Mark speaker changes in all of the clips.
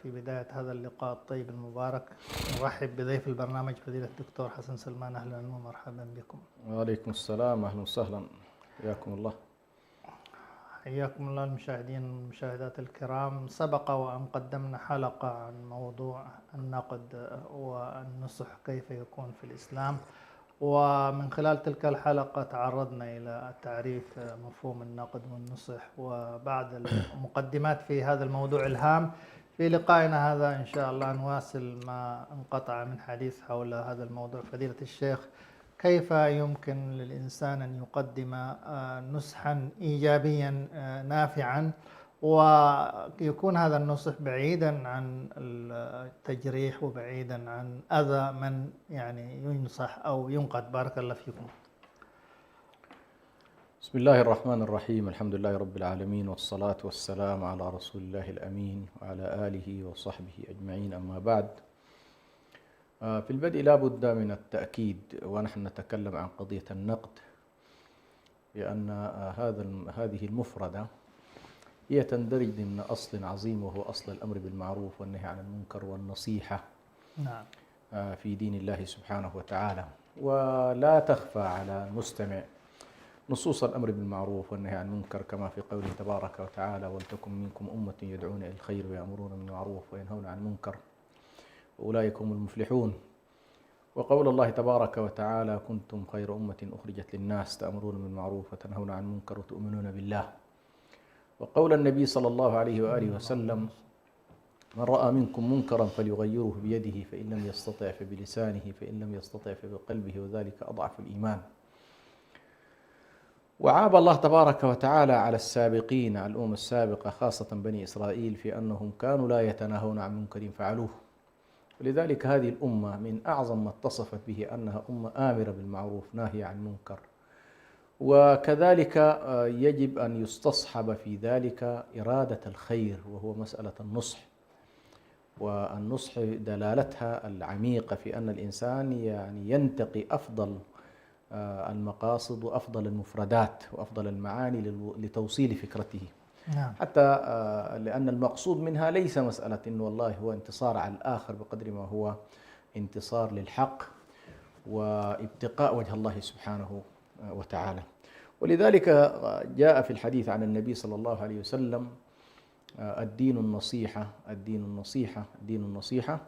Speaker 1: في بداية هذا اللقاء الطيب المبارك نرحب بضيف البرنامج فضيلة الدكتور حسن سلمان. أهلا ومرحبا بكم.
Speaker 2: وعليكم السلام، أهلا وسهلا، حياكم الله.
Speaker 1: حياكم الله المشاهدين والمشاهدات الكرام. سبق وأن قدمنا حلقة عن موضوع النقد والنصح كيف يكون في الإسلام، ومن خلال تلك الحلقة تعرضنا إلى تعريف مفهوم النقد والنصح، وبعد المقدمات في هذا الموضوع الهام في لقائنا هذا إن شاء الله نواصل ما انقطع من حديث حول هذا الموضوع. فضيلة الشيخ، كيف يمكن للإنسان أن يقدم نصحا إيجابيا نافعا ويكون هذا النصح بعيدا عن التجريح وبعيدا عن أذى من يعني ينصح أو ينقد؟ بارك الله فيكم.
Speaker 2: بسم الله الرحمن الرحيم، الحمد لله رب العالمين، والصلاة والسلام على رسول الله الأمين وعلى آله وصحبه أجمعين، أما بعد. في البدء لا بد من التأكيد ونحن نتكلم عن قضية النقد بأن هذه المفردة هي تندرج ضمن أصل عظيم، وهو أصل الأمر بالمعروف والنهي عن المنكر والنصيحة
Speaker 1: نعم.
Speaker 2: في دين الله سبحانه وتعالى. ولا تخفى على المستمع نصوص الأمر بالمعروف والنهي عن المنكر كما في قوله تبارك وتعالى: ولتكن منكم أمة يدعون إلى الخير ويأمرون بالمعروف وينهون عن المنكر وأولئك هم المفلحون. وقول الله تبارك وتعالى: كنتم خير أمة أخرجت للناس تأمرون بالمعروف وتنهون عن المنكر وتؤمنون بالله. وقول النبي صلى الله عليه وآله وسلم: من رأى منكم منكرا فليغيره بيده، فإن لم يستطع فبلسانه، فإن لم يستطع فبقلبه، وذلك أضعف الإيمان. وعاب الله تبارك وتعالى على السابقين، على الأمم السابقة خاصة بني إسرائيل، في أنهم كانوا لا يتناهون عن منكر فعلوه. ولذلك هذه الأمة من أعظم ما اتصفت به أنها أمة آمرة بالمعروف ناهية عن المنكر. وكذلك يجب أن يستصحب في ذلك إرادة الخير، وهو مسألة النصح. والنصح دلالتها العميقة في أن الإنسان يعني ينتقي أفضل المقاصد وأفضل المفردات وأفضل المعاني لتوصيل فكرته.
Speaker 1: نعم.
Speaker 2: حتى لأن المقصود منها ليس مسألة إنه والله هو انتصار على الآخر بقدر ما هو انتصار للحق وابتقاء وجه الله سبحانه وتعالى. ولذلك جاء في الحديث عن النبي صلى الله عليه وسلم: الدين النصيحة، الدين النصيحة، الدين النصيحة.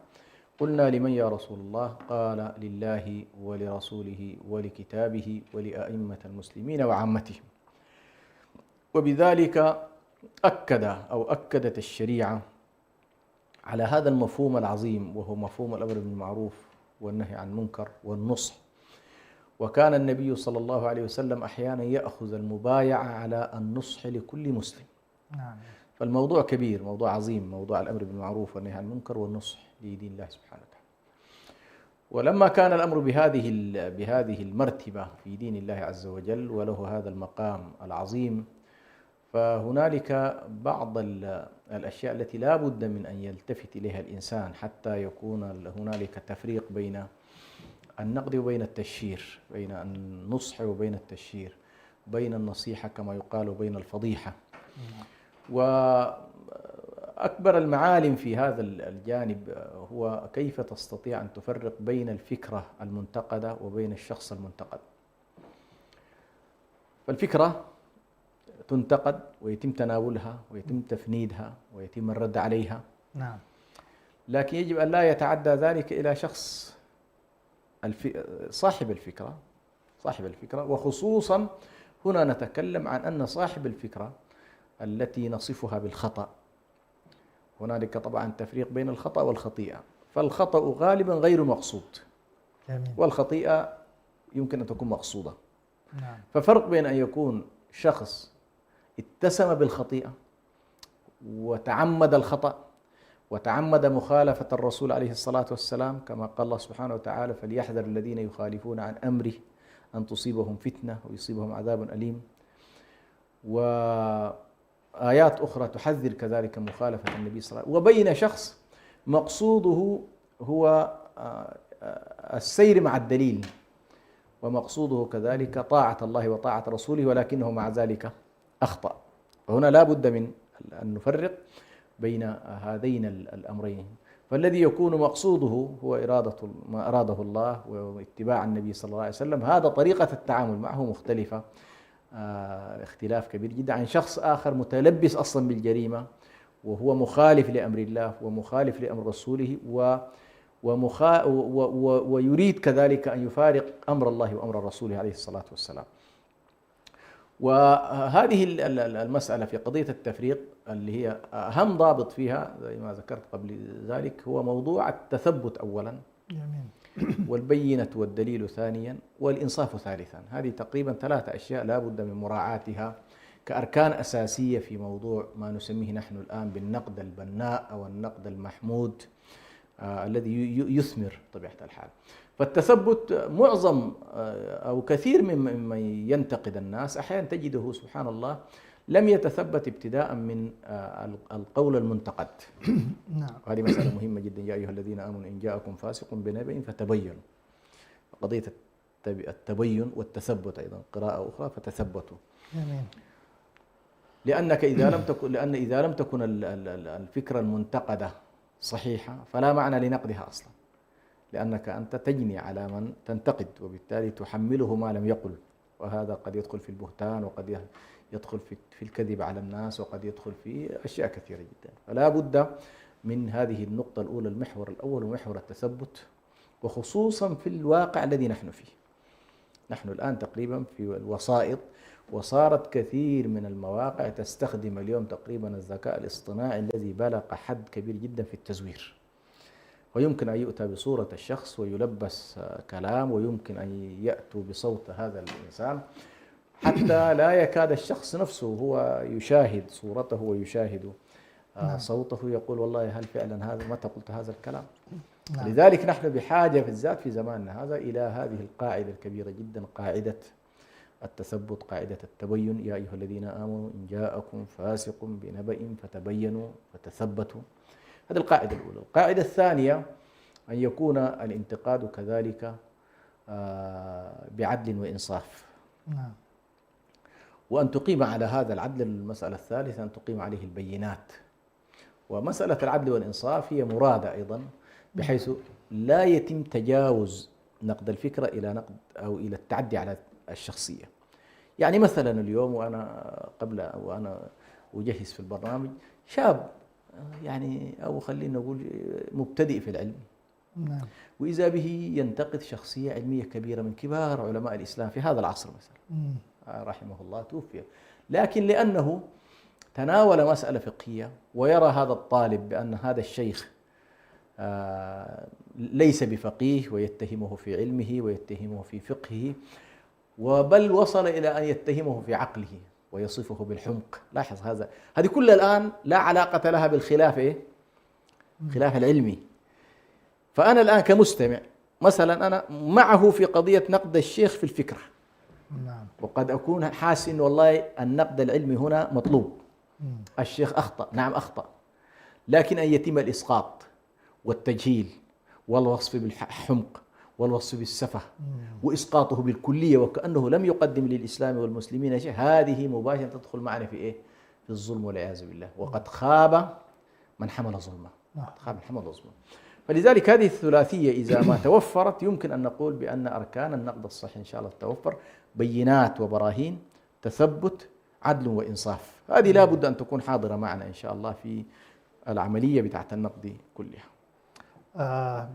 Speaker 2: قلنا: لمن يا رسول الله؟ قال: لله ولرسوله ولكتابه ولأئمة المسلمين وعامتهم. وبذلك أكدت الشريعة على هذا المفهوم العظيم، وهو مفهوم الأمر بالمعروف والنهي عن المنكر والنصح. وكان النبي صلى الله عليه وسلم أحيانا يأخذ المبايعة على النصح لكل مسلم.
Speaker 1: نعم.
Speaker 2: فالموضوع كبير، موضوع عظيم، موضوع الأمر بالمعروف والنهي عن المنكر والنصح لدين الله سبحانه وتعالى. ولما كان الأمر بهذه المرتبة في دين الله عز وجل وله هذا المقام العظيم، فهنالك بعض الأشياء التي لا بد من أن يلتفت إليها الإنسان حتى يكون هنالك تفريق بين النقد وبين التشهير، بين النصح وبين التشهير، بين النصيحة كما يقال وبين الفضيحة. وأكبر المعالم في هذا الجانب هو كيف تستطيع أن تفرق بين الفكرة المنتقدة وبين الشخص المنتقد. فالفكرة تنتقد ويتم تناولها ويتم تفنيدها ويتم الرد عليها.
Speaker 1: نعم.
Speaker 2: لكن يجب أن لا يتعدى ذلك إلى شخص صاحب الفكرة. وخصوصا هنا نتكلم عن أن صاحب الفكرة التي نصفها بالخطأ، هنالك طبعا تفريق بين الخطأ والخطيئة. فالخطأ غالبا غير مقصود،
Speaker 1: جميل.
Speaker 2: والخطيئة يمكن أن تكون مقصودة.
Speaker 1: نعم.
Speaker 2: ففرق بين أن يكون شخص اتسم بالخطيئة وتعمد الخطأ وتعمد مخالفة الرسول عليه الصلاة والسلام، كما قال الله سبحانه وتعالى: فليحذر الذين يخالفون عن أمره أن تصيبهم فتنة ويصيبهم عذاب أليم. وآيات أخرى تحذر كذلك مخالفة النبي صلى الله عليه وسلم. وبين شخص مقصوده هو السير مع الدليل، ومقصوده كذلك طاعة الله وطاعة رسوله، ولكنه مع ذلك أخطأ. وهنا لا بد من أن نفرق بين هذين الأمرين. فالذي يكون مقصوده هو ما أراده الله واتباع النبي صلى الله عليه وسلم، هذا طريقة التعامل معه مختلفة اختلاف كبير جدا عن شخص آخر متلبس أصلا بالجريمة وهو مخالف لأمر الله ومخالف لأمر رسوله ويريد كذلك أن يفارق أمر الله وأمر رسوله عليه الصلاة والسلام. وهذه المسألة في قضية التفريق اللي هي أهم ضابط فيها زي ما ذكرت قبل ذلك هو موضوع التثبت أولا، والبينة والدليل ثانيا، والإنصاف ثالثا. هذه تقريبا 3 أشياء لا بد من مراعاتها كأركان أساسية في موضوع ما نسميه نحن الآن بالنقد البناء أو النقد المحمود الذي يثمر طبيعة الحال. فالتثبت معظم أو كثير ممن ينتقد الناس أحيانا تجده سبحان الله لم يتثبت ابتداء من القول المنتقد.
Speaker 1: نعم.
Speaker 2: وهذه مسألة مهمة جدا. يا أيها الذين آمنوا إن جاءكم فاسق بنبأ فتبينوا. قضية التبين والتثبت أيضا قراءة أخرى فتثبتوا. لأنك إذا لم تكن الفكرة المنتقدة صحيحة فلا معنى لنقدها أصلا، لأنك أنت تجني على من تنتقد وبالتالي تحمله ما لم يقل، وهذا قد يدخل في البهتان وقد يدخل في الكذب على الناس وقد يدخل في أشياء كثيرة جدا. فلا بد من هذه النقطة الأولى، المحور الأول ومحور التثبت، وخصوصا في الواقع الذي نحن فيه. نحن الآن تقريبا في الوسائط، وصارت كثير من المواقع تستخدم اليوم تقريبا الذكاء الاصطناعي الذي بلغ حد كبير جدا في التزوير، ويمكن أن يؤتى بصورة الشخص ويلبس كلام، ويمكن أن يأتوا بصوت هذا الإنسان حتى لا يكاد الشخص نفسه هو يشاهد صورته ويشاهد صوته يقول والله هل فعلا هذا متى قلت هذا الكلام؟ لذلك نحن بحاجة بالذات في زماننا هذا إلى هذه القاعدة الكبيرة جدا، قاعدة التثبت، قاعدة التبين. يا أيها الذين آمنوا إن جاءكم فاسق بنبأ فتبينوا فتثبتوا. هذه القاعدة الأولى. القاعدة الثانية أن يكون الانتقاد كذلك بعدل وإنصاف. وأن تقيم على هذا العدل. المسألة الثالثة أن تقيم عليه البينات. ومسألة العدل والإنصاف هي مرادة أيضا بحيث لا يتم تجاوز نقد الفكرة إلى نقد أو إلى التعدي على الشخصية. يعني مثلا اليوم وأنا أجهز في البرنامج شاب يعني أو خلينا نقول مبتدئ في العلم، وإذا به ينتقد شخصية علمية كبيرة من كبار علماء الإسلام في هذا العصر مثلا رحمه الله توفي، لكن لأنه تناول مسألة فقهية ويرى هذا الطالب بأن هذا الشيخ ليس بفقيه ويتهمه في علمه ويتهمه في فقهه، وبل وصل إلى أن يتهمه في عقله ويصفه بالحمق. لاحظ هذه كلها الآن لا علاقة لها بالخلاف خلاف العلمي. فأنا الآن كمستمع مثلا أنا معه في قضية نقد الشيخ في الفكرة، وقد أكون حاسس إن والله النقد العلمي هنا مطلوب، الشيخ أخطأ، نعم أخطأ، لكن أن يتم الإسقاط والتجهيل والوصف بالحمق والوصف بالسفه وإسقاطه بالكلية وكأنه لم يقدم للإسلام والمسلمين شيء، هذه مباشرة تدخل معنا في في الظلم والعياذ بالله. وقد خاب من حمل ظلمه، خاب من حمل ظلمه. فلذلك هذه الثلاثية إذا ما توفرت يمكن أن نقول بأن أركان النقد الصحيح إن شاء الله تتوفر: بينات وبراهين، تثبت، عدل وإنصاف. هذه لا بد أن تكون حاضرة معنا إن شاء الله في العملية بتاعت النقد كلها.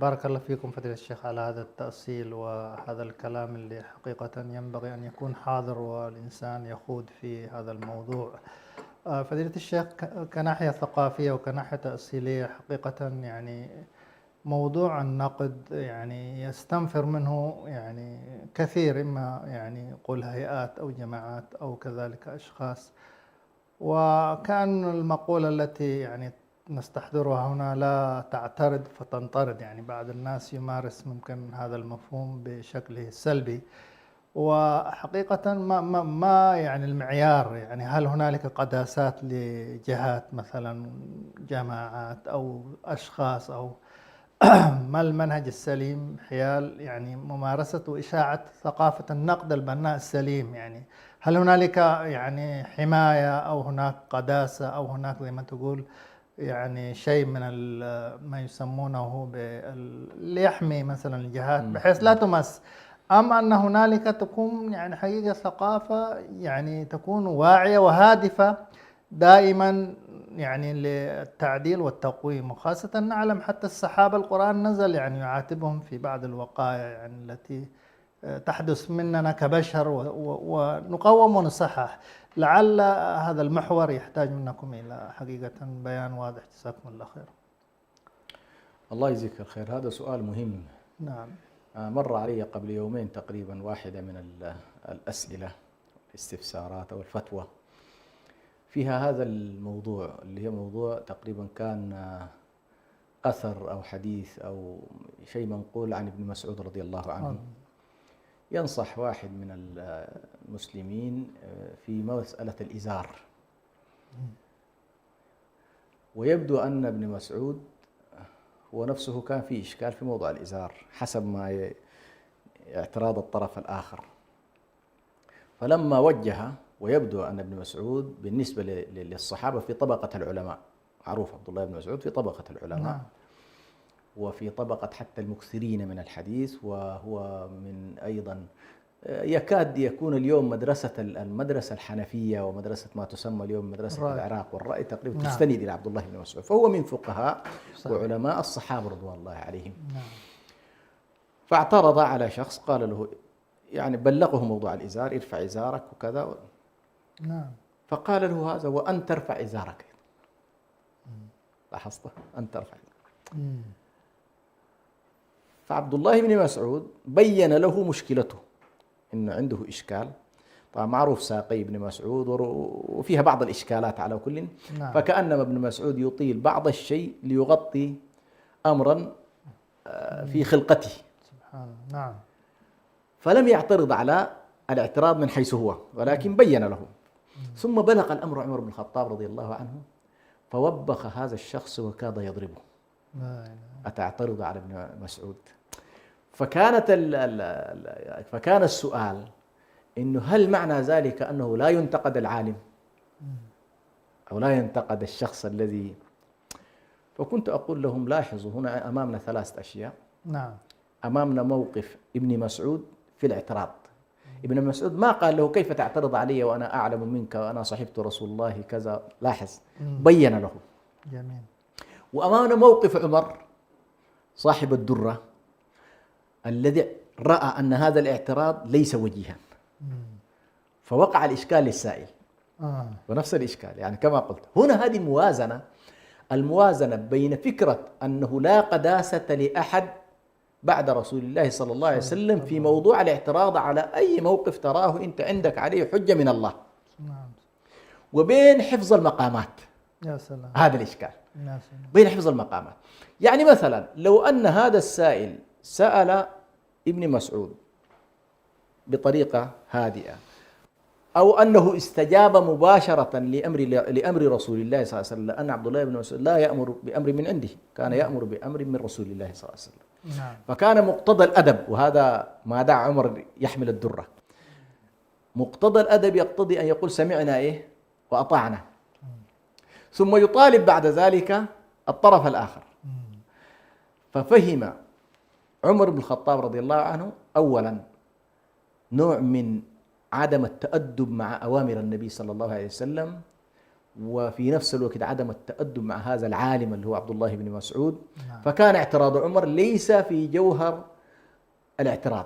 Speaker 1: بارك الله فيكم فضيلة الشيخ على هذا التأصيل وهذا الكلام اللي حقيقة ينبغي أن يكون حاضر والإنسان يخوض في هذا الموضوع. فضيلة الشيخ كناحية ثقافية وكناحية تأصيلية حقيقة يعني موضوع النقد يعني يستنفر منه يعني كثير، إما يعني يقول هيئات أو جماعات أو كذلك أشخاص. وكان المقولة التي يعني نستحضرها هنا لا تعترض فتنطرد، يعني بعض الناس يمارس ممكن هذا المفهوم بشكله السلبي. وحقيقة ما يعني المعيار، يعني هل هنالك قداسات لجهات مثلا جماعات أو أشخاص، أو ما المنهج السليم حيال يعني ممارسة وإشاعة ثقافة النقد البناء السليم؟ يعني هل هنالك يعني حماية أو هناك قداسة أو هناك زي ما تقول يعني شيء من ما يسمونه ليحمي مثلا الجهات بحيث لا تمس، أم أن هنالك تكون يعني حقيقة ثقافة يعني تكون واعية وهادفة دائما يعني للتعديل والتقويم، وخاصة نعلم حتى الصحابة القرآن نزل يعني يعاتبهم في بعض الوقائع يعني التي تحدث مننا كبشر ونقوم ونصحح. لعل هذا المحور يحتاج منكم إلى حقيقة بيان واضح. جزاكم الله خير.
Speaker 2: الله يجزيك الخير، هذا سؤال مهم.
Speaker 1: نعم.
Speaker 2: مر علي قبل يومين تقريبا واحدة من الأسئلة الاستفسارات أو الفتوى فيها هذا الموضوع، اللي هي موضوع تقريبا كان أثر أو حديث أو شيء منقول عن ابن مسعود رضي الله عنه ينصح واحد من المسلمين في مسألة الإزار، ويبدو أن ابن مسعود هو نفسه كان فيه إشكال في موضوع الإزار حسب ما اعتراض الطرف الآخر، فلما وجه، ويبدو أن ابن مسعود بالنسبة للصحابة في طبقة العلماء، معروف عبد الله بن مسعود في طبقة العلماء وفي طبقة حتى المكثرين من الحديث، وهو من أيضا يكاد يكون اليوم المدرسة الحنفية ومدرسة ما تسمى اليوم مدرسة العراق والرأي تقريبا تستند إلى عبد الله بن مسعود، فهو من فقهاء وعلماء الصحابة رضوان الله عليهم. فاعترض على شخص قال له يعني بلغه موضوع الإزار، ارفع إزارك وكذا. فقال له هذا وأن ترفع إزارك. لاحظت؟ أن ترفع إزارك. فعبد الله بن مسعود بين له مشكلته، إنه عنده إشكال. طبعا معروف ساقي ابن مسعود وفيها بعض الإشكالات على كل. فكأنما ابن مسعود يطيل بعض الشيء ليغطي أمرا في خلقته. سبحان الله. نعم. فلم يعترض على الاعتراض من حيث هو، ولكن بين له. ثم بلغ الأمر عمر بن الخطاب رضي الله عنه، فوبخ هذا الشخص وكاد يضربه. أتعترض على ابن مسعود؟ فكان السؤال إنه هل معنى ذلك أنه لا ينتقد العالم أو لا ينتقد الشخص الذي؟ فكنت أقول لهم لاحظوا هنا أمامنا ثلاث أشياء.
Speaker 1: نعم.
Speaker 2: أمامنا موقف ابن مسعود في الاعتراض. ابن مسعود ما قال له كيف تعترض علي وأنا أعلم منك وأنا صحبت رسول الله كذا، لاحظ بين له.
Speaker 1: جميل.
Speaker 2: وأمامنا موقف عمر صاحب الدرة الذي رأى أن هذا الاعتراض ليس وجيها، فوقع الإشكال للسائل. ونفس الإشكال يعني كما قلت هنا هذه الموازنة بين فكرة أنه لا قداسة لأحد بعد رسول الله صلى الله عليه وسلم في موضوع الاعتراض على أي موقف تراه أنت عندك عليه حجة من الله، وبين حفظ المقامات. يا سلام. هذا الإشكال بين حفظ المقامات. يعني مثلا لو أن هذا السائل سأل ابن مسعود بطريقة هادئة، أو أنه استجاب مباشرة لأمر رسول الله صلى الله عليه وسلم، لأن عبد الله بن مسعود لا يأمر بأمر من عنده، كان يأمر بأمر من رسول الله صلى الله عليه وسلم. فكان مقتضى الأدب، وهذا ما دعا عمر يحمل الدرة، مقتضى الأدب يقتضي أن يقول سمعنا وأطعنا، ثم يطالب بعد ذلك الطرف الآخر. ففهم عمر بن الخطاب رضي الله عنه أولا نوع من عدم التأدب مع أوامر النبي صلى الله عليه وسلم، وفي نفس الوقت عدم التأدب مع هذا العالم اللي هو عبد الله بن مسعود. فكان اعتراض عمر ليس في جوهر الاعتراض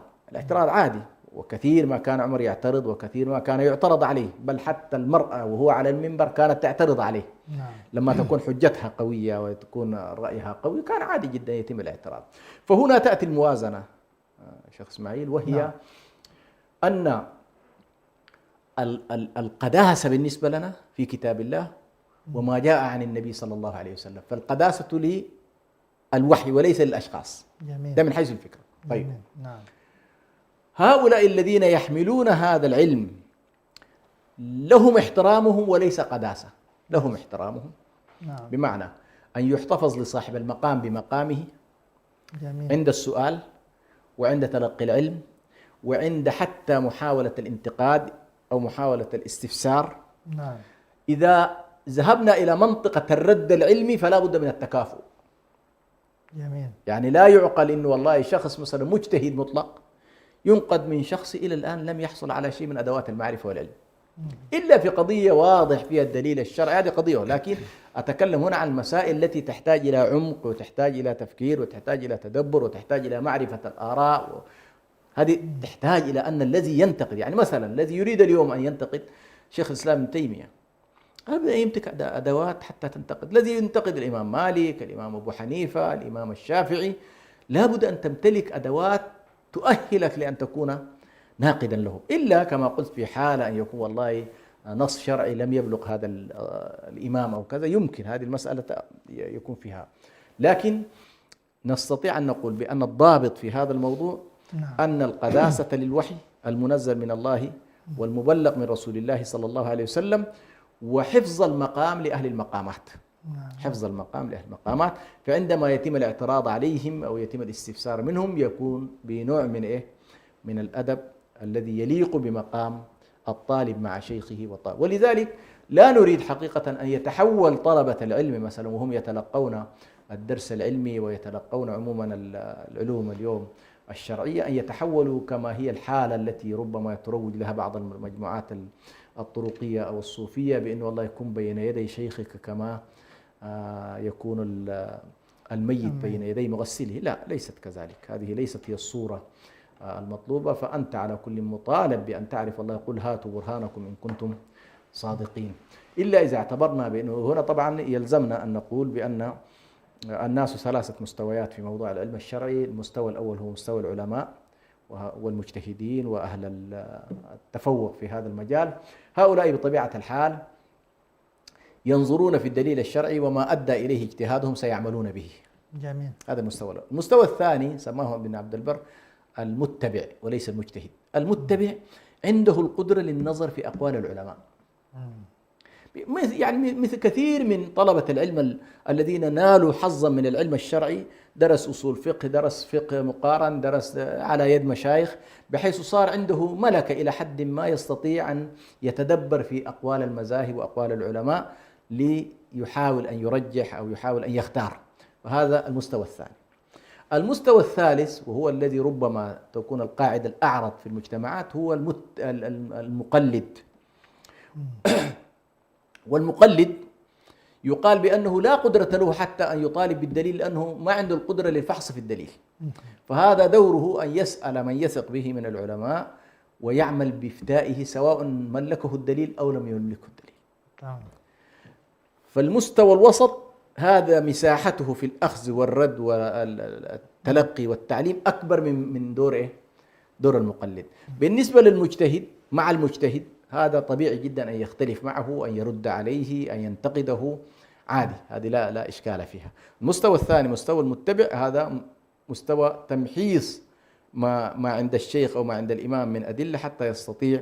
Speaker 2: عادي، وكثير ما كان عمر يعترض وكثير ما كان يعترض عليه، بل حتى المرأة وهو على المنبر كانت تعترض عليه. لما تكون حجتها قوية وتكون رأيها قوي كان عادي جدا يتم الاعتراض. فهنا تأتي الموازنة شيخ إسماعيل، وهي أن القداسة بالنسبة لنا في كتاب الله وما جاء عن النبي صلى الله عليه وسلم، فالقداسة للوحي وليس للأشخاص. ده من حيث الفكرة. طيب. نعم. هؤلاء الذين يحملون هذا العلم لهم احترامهم وليس قداسة، لهم احترامهم. نعم. بمعنى أن يحتفظ لصاحب المقام بمقامه. جميل. عند السؤال وعند تلقي العلم وعند حتى محاولة الانتقاد أو محاولة الاستفسار. نعم. إذا ذهبنا إلى منطقة الرد العلمي فلا بد من التكافؤ.
Speaker 1: جميل.
Speaker 2: يعني لا يعقل إنه والله شخص مثلا مجتهد مطلق ينقد من شخص إلى الآن لم يحصل على شيء من أدوات المعرفة والعلم، إلا في قضية واضح فيها الدليل الشرعي، هذه قضية. لكن أتكلم هنا عن المسائل التي تحتاج إلى عمق وتحتاج إلى تفكير وتحتاج إلى تدبر وتحتاج إلى معرفة الآراء. هذه تحتاج إلى أن الذي ينتقد، يعني مثلا الذي يريد اليوم أن ينتقد شيخ الإسلام ابن تيمية يمتلك أدوات حتى تنتقد. الذي ينتقد الإمام مالك، الإمام أبو حنيفة، الإمام الشافعي، لابد أن تمتلك أدوات تؤهلك لأن تكون ناقدا له، إلا كما قلت في حالة أن يكون والله نص شرعي لم يبلغ هذا الإمام أو كذا، يمكن هذه المسألة يكون فيها. لكن نستطيع أن نقول بأن الضابط في هذا الموضوع أن القداسة للوحي المنزل من الله والمبلغ من رسول الله صلى الله عليه وسلم، وحفظ المقام لأهل المقامات. حفظ المقام لأهل المقامات، فعندما يتم الاعتراض عليهم أو يتم الاستفسار منهم يكون بنوع من إيه؟ من الأدب الذي يليق بمقام الطالب مع شيخه وطالب. ولذلك لا نريد حقيقة أن يتحول طلبة العلم مثلا وهم يتلقون الدرس العلمي ويتلقون عموما العلوم اليوم الشرعية أن يتحولوا كما هي الحالة التي ربما تروج لها بعض المجموعات الطرقية أو الصوفية، بأن والله يكون بين يدي شيخك كما يكون الميت بين يدي مغسله. لا، ليست كذلك، هذه ليست هي الصورة المطلوبة. فأنت على كل مطالب بأن تعرف الله يقول هاتوا برهانكم إن كنتم صادقين، إلا إذا اعتبرنا بأنه هنا طبعا يلزمنا أن نقول بأن الناس ثلاثة مستويات في موضوع العلم الشرعي. المستوى الأول هو مستوى العلماء والمجتهدين وأهل التفوق في هذا المجال. هؤلاء بطبيعة الحال ينظرون في الدليل الشرعي وما أدى إليه اجتهادهم سيعملون به.
Speaker 1: جميل.
Speaker 2: هذا المستوى الأول. المستوى الثاني سماه ابن عبد البر المتبع وليس المجتهد. المتبع عنده القدرة للنظر في أقوال العلماء، يعني مثل كثير من طلبة العلم الذين نالوا حظا من العلم الشرعي، درس أصول فقه، درس فقه مقارن، درس على يد مشايخ، بحيث صار عنده ملكة إلى حد ما يستطيع أن يتدبر في أقوال المذاهب وأقوال العلماء ليحاول أن يرجح أو يحاول أن يختار. وهذا المستوى الثاني. المستوى الثالث وهو الذي ربما تكون القاعدة الأعرض في المجتمعات هو المقلد. والمقلد يقال بأنه لا قدرة له حتى أن يطالب بالدليل لأنه ما عنده القدرة للفحص في الدليل. فهذا دوره أن يسأل من يثق به من العلماء ويعمل بإفتائه سواء ملكه الدليل أو لم يملكه الدليل. فالمستوى الوسط هذا مساحته في الأخذ والرد والتلقي والتعليم أكبر من دور دور المقلد. بالنسبة للمجتهد مع المجتهد هذا طبيعي جدا أن يختلف معه، أن يرد عليه، أن ينتقده، عادي، هذه لا إشكال فيها. المستوى الثاني مستوى المتبع، هذا مستوى تمحيص ما عند الشيخ أو ما عند الإمام من أدلة حتى يستطيع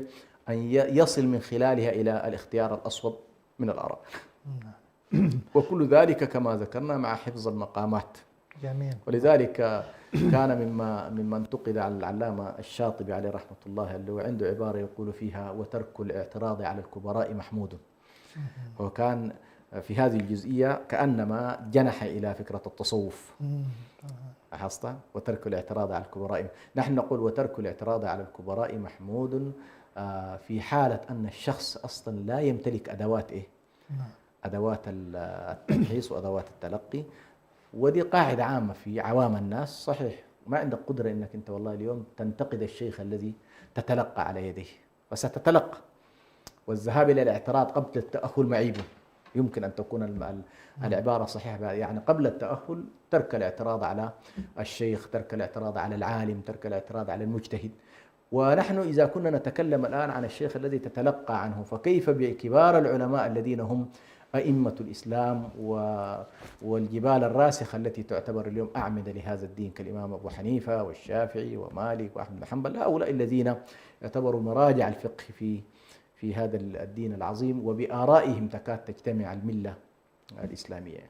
Speaker 2: أن يصل من خلالها إلى الاختيار الأصوب من الآراء. وكل ذلك كما ذكرنا مع حفظ المقامات.
Speaker 1: جميل.
Speaker 2: ولذلك كان مما انتقد على العلامة الشاطبي عليه رحمة الله اللي هو عنده عبارة يقول فيها وترك الاعتراض على الكبراء محمود. وكان في هذه الجزئية كأنما جنح إلى فكرة التصوف. لاحظت؟ وترك الاعتراض على الكبراء، نحن نقول وترك الاعتراض على الكبراء محمود في حالة أن الشخص أصلا لا يمتلك أدوات أدوات التمحيص وأدوات التلقي. ودي قاعدة عامة في عوام الناس. صحيح ما عندك قدرة أنك أنت والله اليوم تنتقد الشيخ الذي تتلقى على يديه، وستتلقى، والذهاب إلى الاعتراض قبل التأهل معيب. يمكن أن تكون العبارة صحيحة، يعني قبل التأهل ترك الاعتراض على الشيخ، ترك الاعتراض على العالم، ترك الاعتراض على المجتهد. ونحن إذا كنا نتكلم الآن عن الشيخ الذي تتلقى عنه، فكيف بكبار العلماء الذين هم أئمة الإسلام والجبال الراسخة التي تعتبر اليوم أعمدة لهذا الدين كالإمام أبو حنيفة والشافعي ومالك وأحمد بن حنبل، هؤلاء الذين يعتبروا مراجع الفقه في هذا الدين العظيم، وبآرائهم تكاد تجتمع الملة الإسلامية.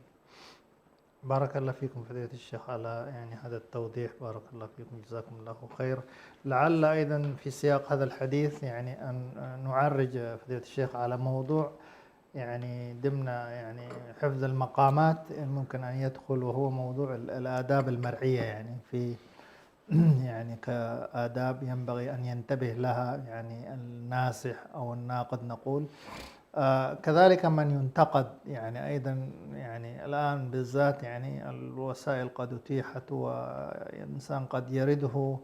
Speaker 1: بارك الله فيكم فضيلة الشيخ على هذا التوضيح، بارك الله فيكم، جزاكم الله خير. لعل أيضا في سياق هذا الحديث أن نعرج فضيلة الشيخ على موضوع يعني ضمن يعني حفظ المقامات ممكن أن يدخل، وهو موضوع الآداب المرعية، يعني في يعني كآداب ينبغي أن ينتبه لها يعني الناصح أو الناقد نقول. كذلك من ينتقد يعني أيضا، يعني الآن بالذات يعني الوسائل قد أتيحت، والإنسان قد يرده،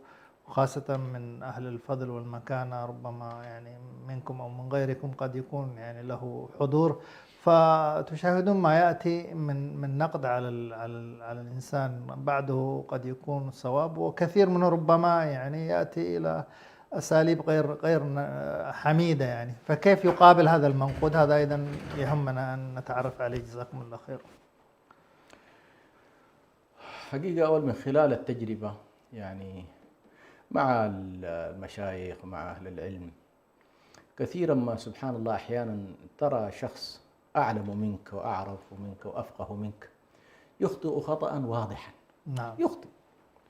Speaker 1: خاصة من أهل الفضل والمكانة، ربما يعني منكم أو من غيركم قد يكون يعني له حضور، فتشاهدون ما يأتي من نقد على الإنسان، بعده قد يكون صواب، وكثير منه ربما يعني يأتي إلى أساليب غير حميدة يعني. فكيف يقابل هذا المنقود؟ هذا أيضا يهمنا أن نتعرف عليه. جزاكم الله خير.
Speaker 2: حقيقة أول من خلال التجربة يعني مع المشايخ ومع أهل العلم، كثيرا ما سبحان الله أحيانا ترى شخص أعلم منك وأعرف منك وأفقه منك يخطئ خطأ واضحا.
Speaker 1: نعم.
Speaker 2: يخطئ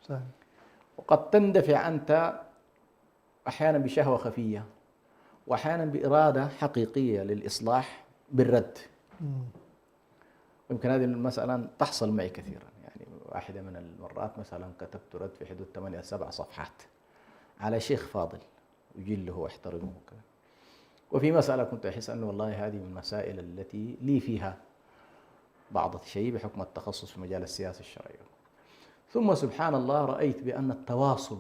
Speaker 1: صحيح.
Speaker 2: وقد تندفع أنت أحيانا بشهوة خفية، وأحيانا بإرادة حقيقية للإصلاح بالرد. يمكن هذه المسألة تحصل معي كثيرا. يعني واحدة من المرات مثلا كتبت رد في حدود 8-7 صفحات على شيخ فاضل أجله واحترمه، وفي مسألة كنت أحس أنه والله هذه من المسائل التي لي فيها بعض الشيء بحكم التخصص في مجال السياسة الشرعية. ثم سبحان الله رأيت بأن التواصل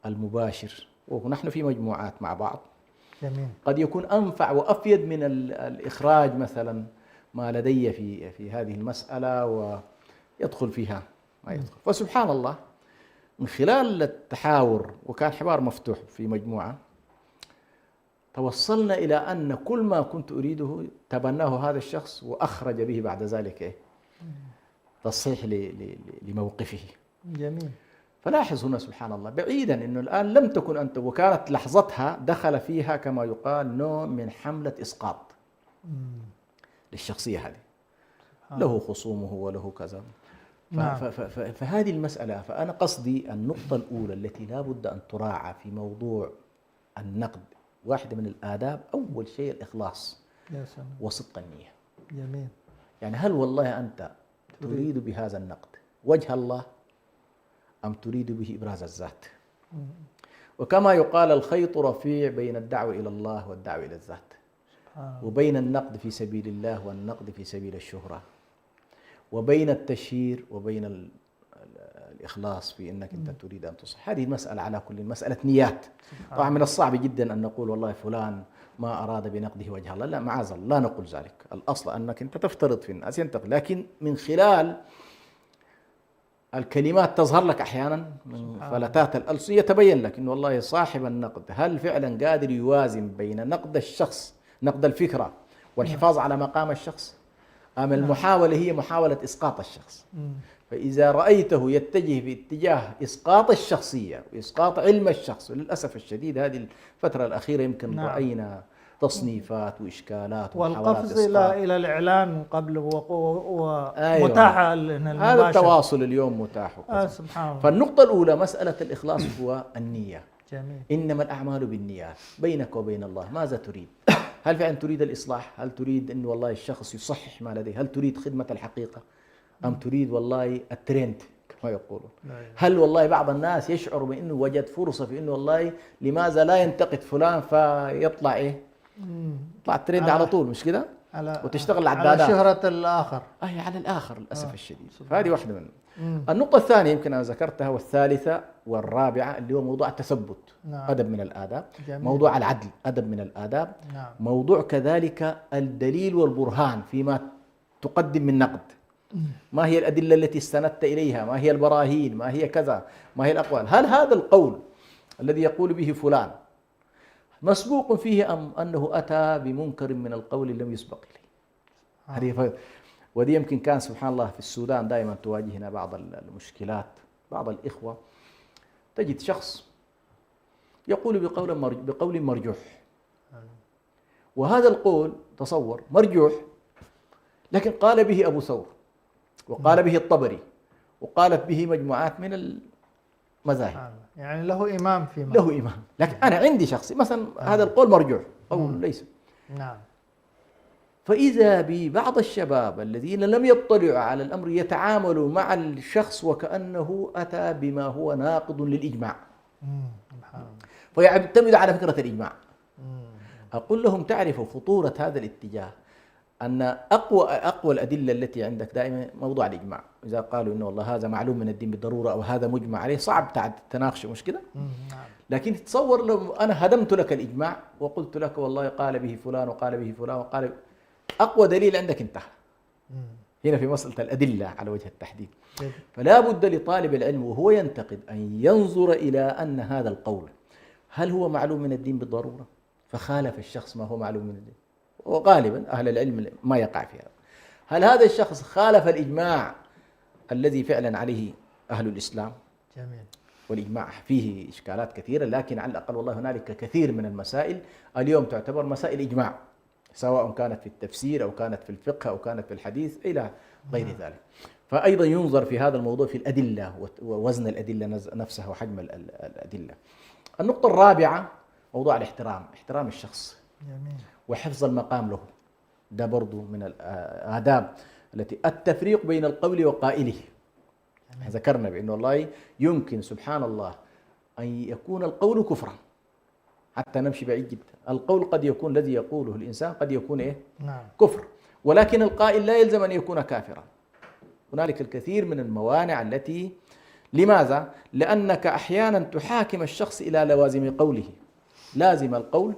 Speaker 2: المباشر، ونحن في مجموعات مع بعض،
Speaker 1: جميل،
Speaker 2: قد يكون أنفع وأفيد من الإخراج مثلا ما لدي في هذه المسألة ويدخل فيها ما يدخل. فسبحان الله من خلال التحاور، وكان حوار مفتوح في مجموعة، توصلنا إلى أن كل ما كنت أريده تبناه هذا الشخص، وأخرج به بعد ذلك تصحيح لموقفه.
Speaker 1: جميل.
Speaker 2: فلاحظ هنا سبحان الله بعيدا أنه الآن لم تكن أنت، وكانت لحظتها دخل فيها كما يقال نوع من حملة إسقاط للشخصية هذه، له خصومه وله كذا. فهذه المسألة، فأنا قصدي النقطة الأولى التي لا بد أن تراعى في موضوع النقد، واحدة من الآداب أول شيء الإخلاص وصدق النية.
Speaker 1: جميل.
Speaker 2: يعني هل والله أنت تريد بهذا النقد وجه الله أم تريد به إبراز الذات؟ وكما يقال الخيط رفيع بين الدعوة إلى الله والدعوة إلى الذات، وبين النقد في سبيل الله والنقد في سبيل الشهرة، وبين التشهير وبين الإخلاص في أنك أنت تريد أن تصح. هذه المسألة على كل مسألة نيات. طبعا من الصعب جدا أن نقول والله فلان ما أراد بنقده وجه الله، لا معاذ الله، لا نقول ذلك. الأصل أنك أنت تفترض في الناس ينتقد، لكن من خلال الكلمات تظهر لك أحيانا من فلتات الألسن يتبين لك أنه والله صاحب النقد هل فعلا قادر يوازن بين نقد الشخص، نقد الفكرة، والحفاظ على مقام الشخص، أم المحاولة هي محاولة إسقاط الشخص. فإذا رأيته يتجه في اتجاه إسقاط الشخصية وإسقاط علم الشخص، وللأسف الشديد هذه الفترة الأخيرة يمكن رأينا تصنيفات وإشكالات
Speaker 1: والقفز إلى الإعلان قبل ومتاح
Speaker 2: هذا التواصل اليوم متاح.
Speaker 1: سبحان الله.
Speaker 2: فالنقطة الأولى مسألة الإخلاص هو النية.
Speaker 1: جميل.
Speaker 2: إنما الأعمال بالنيات، بينك وبين الله ماذا تريد؟ هل فعلا تريد الإصلاح؟ هل تريد أن والله الشخص يصحح ما لديه؟ هل تريد خدمة الحقيقة؟ أم تريد والله الترند كما يقولون؟ هل والله بعض الناس يشعر بأنه وجد فرصة في أنه والله لماذا لا ينتقد فلان فيطلع يطلع الترند على طول، مش كده؟ وتشتغل العدادات
Speaker 1: على شهرة الآخر.
Speaker 2: على الآخر للأسف الشديد. فهذه واحدة منهم. النقطة الثانية يمكن أنا ذكرتها، والثالثة والرابعة اللي هو موضوع التثبت. أدب من الآداب. جميل. موضوع العدل أدب من الآداب. موضوع كذلك الدليل والبرهان فيما تقدم من نقد. ما هي الأدلة التي استندت إليها؟ ما هي البراهين؟ ما هي كذا؟ ما هي الأقوال؟ هل هذا القول الذي يقول به فلان مسبوق فيه أم أنه أتى بمنكر من القول لم يسبق إليه؟ ودي يمكن كان سبحان الله في السودان دائما تواجهنا بعض المشكلات. بعض الإخوة تجد شخص يقول بقول مرجوح، وهذا القول تصور مرجوح، لكن قال به أبو ثور، وقال به الطبري، وقالت به مجموعات من المذاهب.
Speaker 1: يعني له إمام فيما
Speaker 2: له إمام. لكن أنا عندي شخصي مثلا هذا القول مرجوح أو ليس.
Speaker 1: نعم.
Speaker 2: فإذا ببعض الشباب الذين لم يطلعوا على الأمر يتعاملوا مع الشخص وكأنه أتى بما هو ناقض للإجماع،
Speaker 1: سبحان الله.
Speaker 2: فيعتمد على فكرة الإجماع. أقول لهم تعرفوا خطورة هذا الاتجاه، أن أقوى الأدلة التي عندك دائما موضوع الإجماع. إذا قالوا إنه والله هذا معلوم من الدين بالضرورة أو هذا مجمع عليه صعب تناقش، مش كده؟ لكن تصور لو أنا هدمت لك الإجماع وقلت لك والله قال به فلان وقال به فلان وقال، أقوى دليل عندك انتهى. هنا في مسألة الأدلة على وجه التحديد. فلا بد لطالب العلم وهو ينتقد أن ينظر إلى أن هذا القول هل هو معلوم من الدين بالضرورة فخالف الشخص ما هو معلوم من الدين، وغالبا أهل العلم ما يقع في هذا. هل هذا الشخص خالف الإجماع الذي فعلا عليه أهل الإسلام؟
Speaker 1: جميل.
Speaker 2: والإجماع فيه إشكالات كثيرة، لكن على الأقل والله هنالك كثير من المسائل اليوم تعتبر مسائل إجماع، سواء كانت في التفسير أو كانت في الفقه أو كانت في الحديث إلى غير ذلك. فأيضا ينظر في هذا الموضوع في الأدلة ووزن الأدلة نفسها وحجم الأدلة. النقطة الرابعة موضوع الاحترام، احترام الشخص.
Speaker 1: جميل.
Speaker 2: وحفظ المقام له، ده برضو من الآداب التي التفريق بين القول وقائله. ذكرنا بأنه والله يمكن سبحان الله أن يكون القول كفرا، حتى نمشي بعيد جدا. القول قد يكون الذي يقوله الإنسان قد يكون
Speaker 1: نعم.
Speaker 2: كفر، ولكن القائل لا يلزم أن يكون كافرا. هنالك الكثير من الموانع التي، لماذا؟ لأنك أحيانا تحاكم الشخص إلى لوازم قوله. لازم القول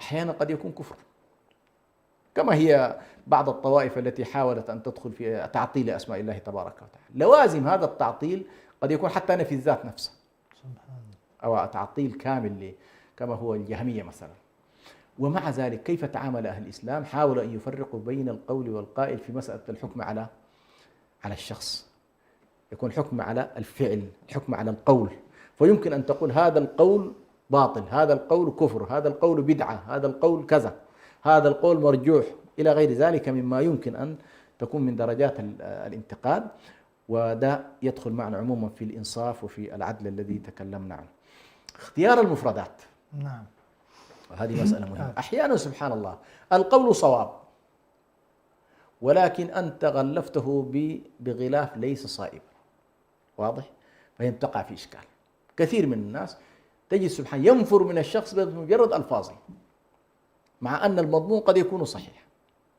Speaker 2: أحيانا قد يكون كفر، كما هي بعض الطوائف التي حاولت أن تدخل في تعطيل أسماء الله تبارك وتعالى. لوازم هذا التعطيل قد يكون حتى نفي الذات نفسه، أو تعطيل كامل كما هو الجهمية مثلا. ومع ذلك كيف تعامل أهل الإسلام؟ حاولوا أن يفرقوا بين القول والقائل في مسألة الحكم على الشخص. يكون حكم على الفعل، الحكم على القول. فيمكن أن تقول هذا القول باطل، هذا القول كفر، هذا القول بدعة، هذا القول كذا، هذا القول مرجوح، إلى غير ذلك مما يمكن أن تكون من درجات الانتقاد. وده يدخل معنا عموما في الإنصاف وفي العدل الذي تكلمنا عنه. اختيار المفردات،
Speaker 1: نعم،
Speaker 2: هذه مسألة مهمة. أحيانا سبحان الله القول صواب، ولكن أنت غلفته بغلاف ليس صائبا، واضح؟ فهي تقع في إشكال. كثير من الناس تجد سبحان ينفر من الشخص بمجرد ألفاظه، مع أن المضمون قد يكون صحيح.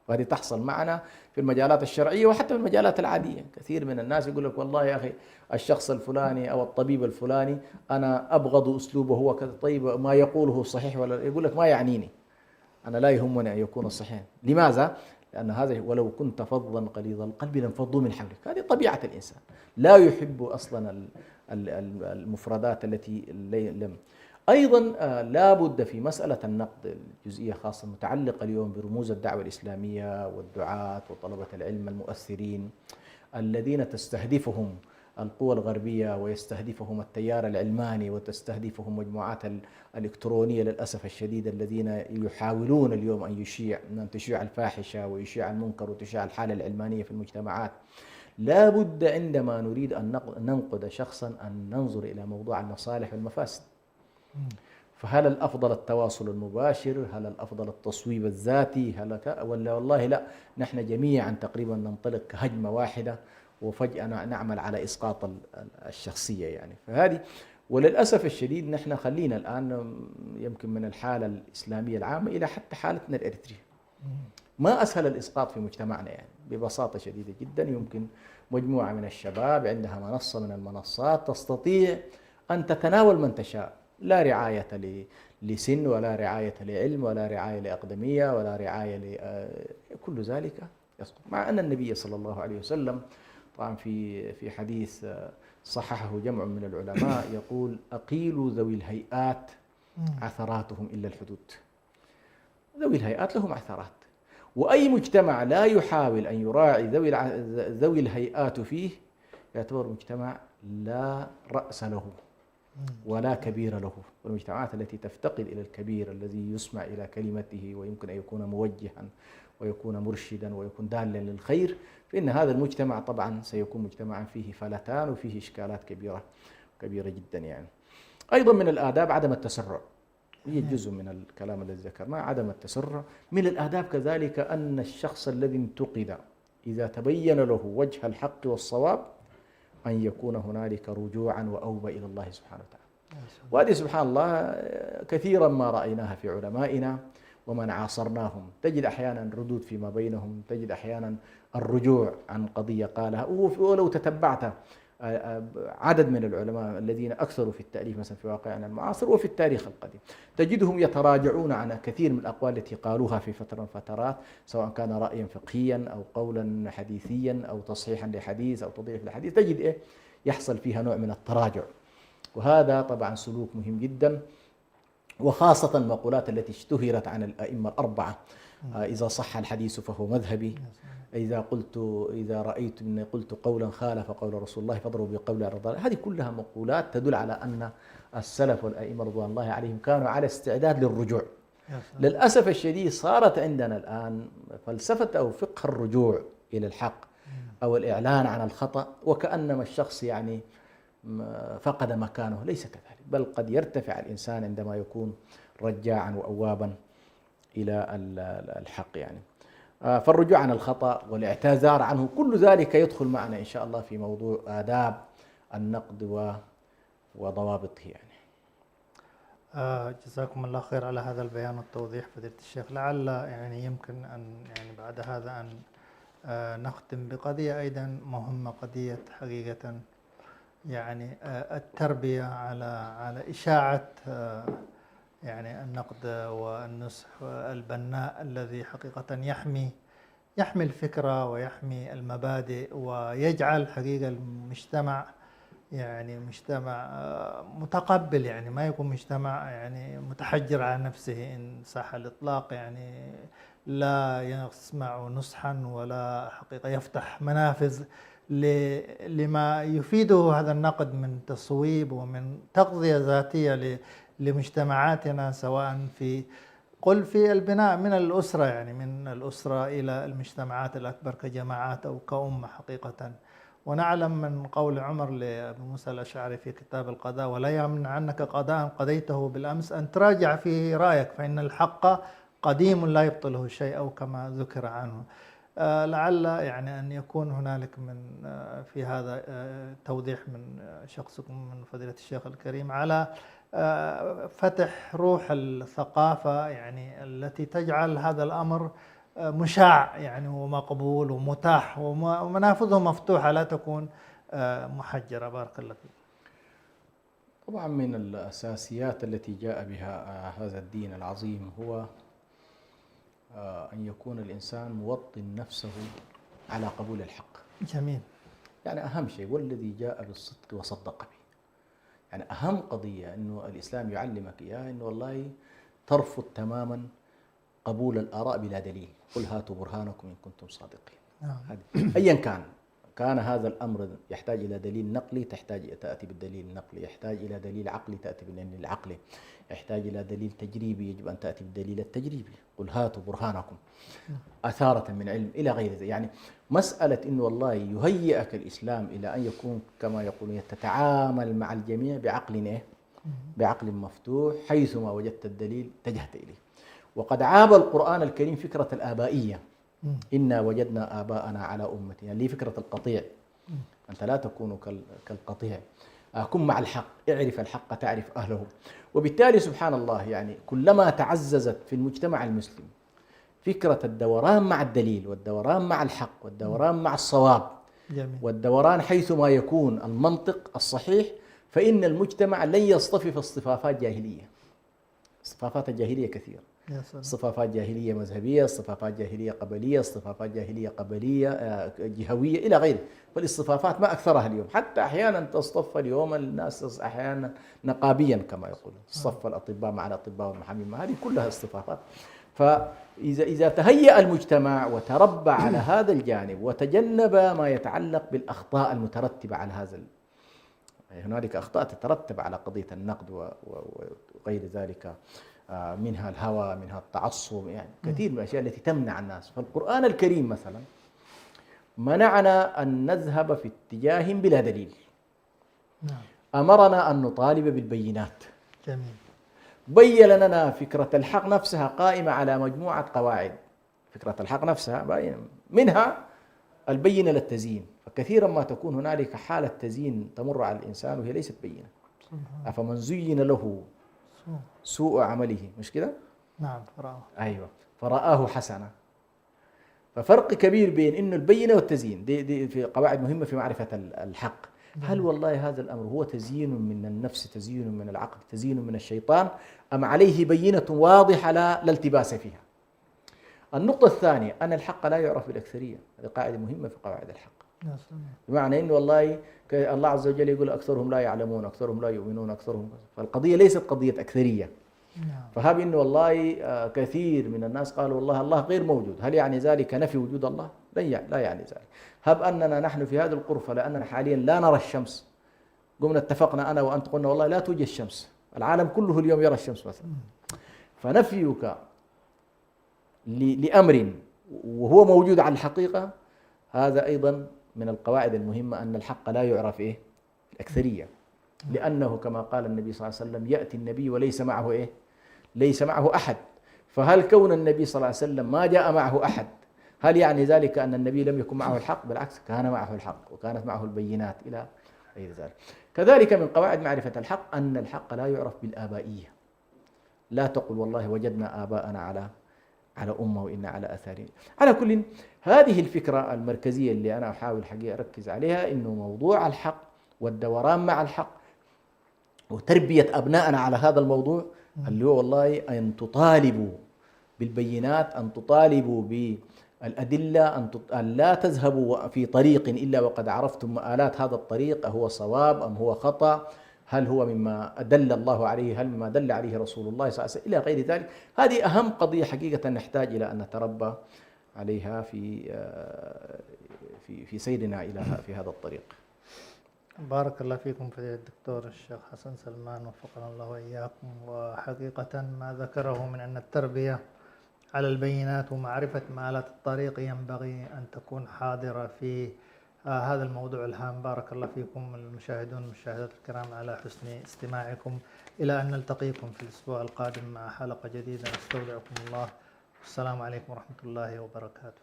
Speaker 2: وهذه تحصل معنا في المجالات الشرعية وحتى في المجالات العادية. كثير من الناس يقول لك والله يا أخي الشخص الفلاني أو الطبيب الفلاني أنا أبغض أسلوبه هو كذا، طيب ما يقوله صحيح ولا؟ يقول لك ما يعنيني، أنا لا يهمني أن يكون صحيح. لماذا؟ لأن هذا ولو كنت فظا غليظ القلب لانفضوا من حولك. هذه طبيعة الإنسان، لا يحب أصلا المفردات التي لم. أيضا لا بد في مسألة النقد الجزئية خاصة متعلقة اليوم برموز الدعوة الإسلامية والدعاة وطلبة العلم المؤثرين الذين تستهدفهم القوى الغربية ويستهدفهم التيار العلماني وتستهدفهم مجموعات الإلكترونية للأسف الشديد، الذين يحاولون اليوم أن تشيع الفاحشة ويشيع المنكر وتشيع الحالة العلمانية في المجتمعات. لا بد عندما نريد أن ننقد شخصا أن ننظر إلى موضوع المصالح والمفاسد. فهل الأفضل التواصل المباشر؟ هل الأفضل التصويب الذاتي؟ ولا والله لا، نحن جميعا تقريبا ننطلق كهجمة واحدة وفجأة نعمل على إسقاط الشخصية يعني. فهذه وللأسف الشديد نحن خلينا الآن يمكن من الحالة الإسلامية العامة إلى حتى حالتنا الإريترية. ما أسهل الإسقاط في مجتمعنا يعني ببساطة شديدة جدا. يمكن مجموعة من الشباب عندها منصة من المنصات تستطيع أن تتناول من تشاء، لا رعاية لسن ولا رعاية لعلم ولا رعاية لأقدمية ولا رعاية كل ذلك يسقط. مع أن النبي صلى الله عليه وسلم طبعا في حديث صححه جمع من العلماء يقول أقيلوا ذوي الهيئات عثراتهم إلا الحدود. ذوي الهيئات لهم عثرات، وأي مجتمع لا يحاول أن يراعي ذوي الهيئات فيه يعتبر مجتمع لا رأس له ولا كبير له. والمجتمعات التي تفتقد إلى الكبير الذي يسمع إلى كلمته ويمكن أن يكون موجها ويكون مرشدا ويكون دالا للخير، فإن هذا المجتمع طبعا سيكون مجتمعا فيه فلتان وفيه إشكالات كبيرة جدا يعني. أيضا من الآداب عدم التسرع. هي جزء من الكلام الذي ذكرناه، عدم التسرع. من الآداب كذلك أن الشخص الذي انتقد إذا تبين له وجه الحق والصواب أن يكون هنالك رجوعا وأوبة إلى الله سبحانه وتعالى. وهذه سبحان الله كثيرا ما رأيناها في علمائنا ومن عاصرناهم، تجد أحيانا ردود فيما بينهم، تجد أحيانا الرجوع عن قضية قالها. ولو تتبعت عدد من العلماء الذين أكثروا في التأليف مثلا في واقعنا المعاصر وفي التاريخ القديم، تجدهم يتراجعون عن كثير من الأقوال التي قالوها في فترة من فترات، سواء كان رأيا فقهيا أو قولا حديثيا أو تصحيحا لحديث أو تضعيف لحديث، تجد يحصل فيها نوع من التراجع. وهذا طبعا سلوك مهم جدا، وخاصة المقولات التي اشتهرت عن الأئمة الأربعة: إذا صح الحديث فهو مذهبي، إذا رأيت أني قلت قولا خالف قول رسول الله فاضربوا بقول الرضا. هذه كلها مقولات تدل على أن السلف والأئمة رضوان الله عليهم كانوا على استعداد للرجوع. للأسف الشديد صارت عندنا الآن فلسفة أو فقه الرجوع إلى الحق أو الإعلان عن الخطأ، وكأنما الشخص يعني فقد مكانه. ليس كذلك، بل قد يرتفع الإنسان عندما يكون رجاعا وأوابا إلى الحق يعني. فالرجوع عن الخطأ والاعتذار عنه كل ذلك يدخل معنا إن شاء الله في موضوع آداب النقد وضوابطه يعني.
Speaker 1: جزاكم الله خير على هذا البيان والتوضيح فضيلة الشيخ. لعل يعني يمكن أن يعني بعد هذا أن نختم بقضية أيضا مهمة، قضية حقيقة يعني التربية على إشاعة يعني النقد والنصح البناء الذي حقيقة يحمي الفكرة ويحمي المبادئ، ويجعل حقيقة المجتمع يعني مجتمع متقبل، يعني ما يكون مجتمع يعني متحجر على نفسه إن صح الإطلاق، يعني لا يسمع نصحا ولا حقيقة يفتح منافذ لما يفيده هذا النقد من تصويب ومن تغذية ذاتية لمجتمعاتنا، سواء في البناء من الأسرة، يعني من الأسرة إلى المجتمعات الأكبر كجماعات أو كأمة حقيقة. ونعلم من قول عمر لأبي موسى الأشعري في كتاب القضاء: ولا يمنع عنك قضاء قضيته بالأمس أن تراجع فيه رأيك، فإن الحق قديم لا يبطله شيء، أو كما ذكر عنه. لعل يعني أن يكون هنالك من في هذا توضيح من شخصكم من فضيلة الشيخ الكريم على فتح روح الثقافة يعني التي تجعل هذا الأمر مشاع يعني ومقبول ومتاح ومنافذه مفتوحة، لا تكون محجرة. بارك الله فيك.
Speaker 2: طبعا من الأساسيات التي جاء بها هذا الدين العظيم هو أن يكون الإنسان موطن نفسه على قبول الحق.
Speaker 1: جميل.
Speaker 2: يعني أهم شيء، والذي جاء بالصدق وصدق به. يعني أهم قضية أنه الإسلام يعلمك إياه أنه والله ترفض تماما قبول الآراء بلا دليل. قل هاتوا برهانكم إن كنتم صادقين. أيا كان هذا الأمر يحتاج إلى دليل نقلي، تأتي بالدليل النقلي، يحتاج إلى دليل عقلي تأتي بالدليل العقلي، يحتاج إلى دليل تجريبي يجب أن تأتي بالدليل التجريبي. قل هاتوا برهانكم أثارة من علم إلى غير ذلك. يعني مسألة إنه والله يهيئك الإسلام إلى أن يكون كما يقولون تتعامل مع الجميع بعقل بعقل مفتوح، حيثما وجدت الدليل اتجهت إليه. وقد عاب القرآن الكريم فكرة الآبائية: إنا وجدنا آباءنا على أمة، يعني ليه فكرة القطيع. أنت لا تكون كالقطيع، كن مع الحق، اعرف الحق تعرف أهله. وبالتالي سبحان الله يعني كلما تعززت في المجتمع المسلم فكرة الدوران مع الدليل والدوران مع الحق والدوران مع الصواب،
Speaker 1: جميل.
Speaker 2: والدوران حيثما يكون المنطق الصحيح، فإن المجتمع لن يصطفف اصطفافات جاهلية. اصطفافات الجاهلية كثيرة، اصطفافات جاهلية مذهبية، اصطفافات جاهلية قبلية، اصطفافات جاهلية قبلية جهوية إلى غيره. فالاصطفافات ما أكثرها اليوم، حتى أحيانا تصطف اليوم الناس أحيانا نقابيا كما يقول، صف الأطباء مع الأطباء والمحامين، هذه كلها اصطفافات. فإذا تهيأ المجتمع وتربى على هذا الجانب وتجنب ما يتعلق بالأخطاء المترتبة على هذا، هنالك أخطاء تترتب على قضية النقد وغير ذلك، منها الهوى، منها التعصب، يعني كثير من الأشياء التي تمنع الناس. فالقرآن الكريم مثلا منعنا أن نذهب في اتجاه بلا دليل. أمرنا أن نطالب بالبينات.
Speaker 1: جميل.
Speaker 2: بين لنا فكرة الحق نفسها قائمة على مجموعة قواعد. فكرة الحق نفسها باينة، منها البينة للتزيين، فكثيرا ما تكون هنالك حالة تزيين تمر على الإنسان وهي ليست بينة. أفمن زين له سوء عمله، مش كده؟
Speaker 1: نعم فرآه.
Speaker 2: أيوة، فرآه حسنة. ففرق كبير بين إنه البينة والتزيين، دي في قواعد مهمة في معرفة الحق. هل والله هذا الأمر هو تزيين من النفس، تزيين من العقل، تزيين من الشيطان، أم عليه بينة واضحة لا التباس فيها؟ النقطة الثانية أن الحق لا يعرف بالأكثرية، هذه قاعدة مهمة في قواعد الحق. بمعنى أنه والله الله عز وجل يقول أكثرهم لا يعلمون، أكثرهم لا يؤمنون، أكثرهم، فالقضية ليست قضية أكثرية. فهب أنه والله كثير من الناس قالوا والله الله غير موجود، هل يعني ذلك نفي وجود الله؟ لا يعني ذلك. هب أننا نحن في هذه الغرفة لأننا حاليا لا نرى الشمس، قمنا اتفقنا أنا وأنت قلنا والله لا توجد الشمس، العالم كله اليوم يرى الشمس مثلا، فنفيك لأمر وهو موجود على الحقيقة، هذا أيضا من القواعد المهمة، أن الحق لا يعرف الأكثرية، لأنه كما قال النبي صلى الله عليه وسلم يأتي النبي وليس معه ليس معه أحد. فهل كون النبي صلى الله عليه وسلم ما جاء معه أحد هل يعني ذلك أن النبي لم يكن معه الحق؟ بالعكس، كان معه الحق وكانت معه البينات إلى غير ذلك. كذلك من قواعد معرفة الحق أن الحق لا يعرف بالآبائية. لا تقل والله وجدنا آباءنا على أمة وإنا على أثارهم. على كل، هذه الفكرة المركزية اللي أنا أحاول حقيقة أركز عليها، إنه موضوع الحق والدوران مع الحق وتربية أبنائنا على هذا الموضوع، اللي هو والله أن تطالبوا بالبينات، أن تطالبوا بالأدلة، أن لا تذهبوا في طريق إلا وقد عرفتم مآلات هذا الطريق، أهو صواب أم هو خطأ، هل هو مما دل الله عليه، هل مما دل عليه رسول الله صلى الله عليه وسلم، إلى غير ذلك. هذه أهم قضية حقيقة نحتاج إلى أن نتربى عليها في سيرنا في هذا الطريق.
Speaker 1: بارك الله فيكم فضيلة الدكتور الشيخ حسن سلمان، وفقنا الله وإياكم. وحقيقة ما ذكره من أن التربية على البينات ومعرفة مآلات الطريق ينبغي أن تكون حاضرة في هذا الموضوع الهام. بارك الله فيكم المشاهدون والمشاهدات الكرام على حسن استماعكم. إلى أن نلتقيكم في الأسبوع القادم مع حلقة جديدة، نستودعكم الله. السلام عليكم ورحمة الله وبركاته.